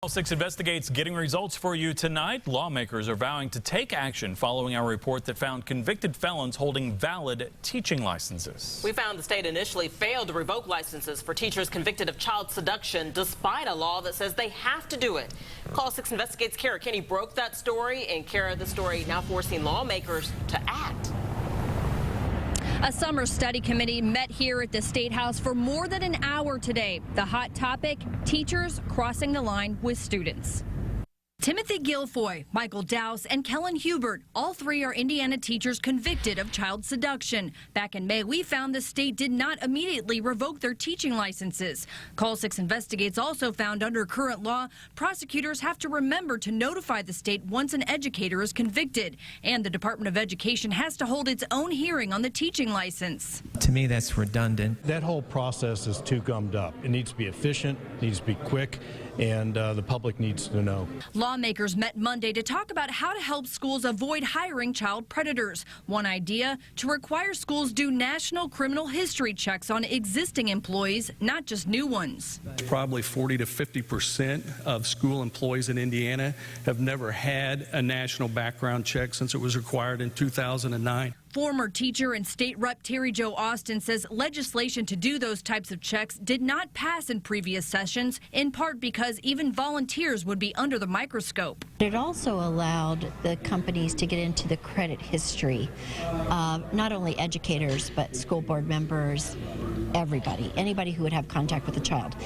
Channel 6 investigates getting results for you tonight. Lawmakers are vowing to take action following our report that found convicted felons holding valid teaching licenses. We found the state initially failed to revoke licenses for teachers convicted of child seduction despite a law that says they have to do it. Call 6 Investigates Kara Kenny broke that story, and Kara, the story now forcing lawmakers to act. A summer study committee met here at the State House for more than an hour today. The hot topic, teachers crossing the line with students. Timothy Guilfoy, Michael Dowse, and Kellen Hubert, all three are Indiana teachers convicted of child seduction. Back in May, we found the state did not immediately revoke their teaching licenses. Call 6 Investigates also found under current law, prosecutors have to remember to notify the state once an educator is convicted. And the Department of Education has to hold its own hearing on the teaching license. To me, that's redundant. That whole process is too gummed up. It needs to be efficient, needs to be quick, and the public needs to know. Lawmakers met Monday to talk about how to help schools avoid hiring child predators. One idea, to require schools do national criminal history checks on existing employees, not just new ones. Probably 40 to 50% of school employees in Indiana have never had a national background check since it was required in 2009. Former teacher and state rep Terry Jo Austin says legislation to do those types of checks did not pass in previous sessions, in part because even volunteers would be under the microscope. It also allowed the companies to get into the credit history of not only educators, but school board members, anybody who would have contact with a child.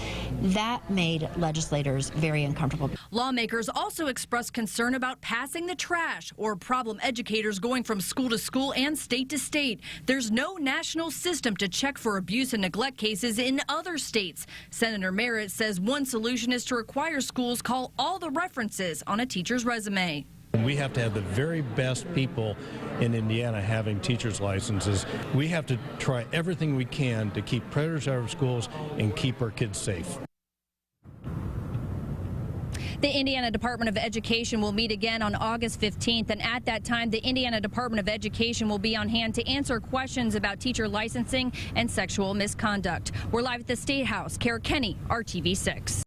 That made legislators very uncomfortable. Lawmakers also expressed concern about passing the trash, or problem educators going from school to school and state to state. There's no national system to check for abuse and neglect cases in other states. Senator Merritt says one solution is to require schools call all the references on a teacher's resume. We have to have the very best people in Indiana having teachers' licenses. We have to try everything we can to keep predators out of schools and keep our kids safe. The Indiana Department of Education will meet again on August 15th, and at that time, the Indiana Department of Education will be on hand to answer questions about teacher licensing and sexual misconduct. We're live at the State House. Kara Kenny, RTV 6.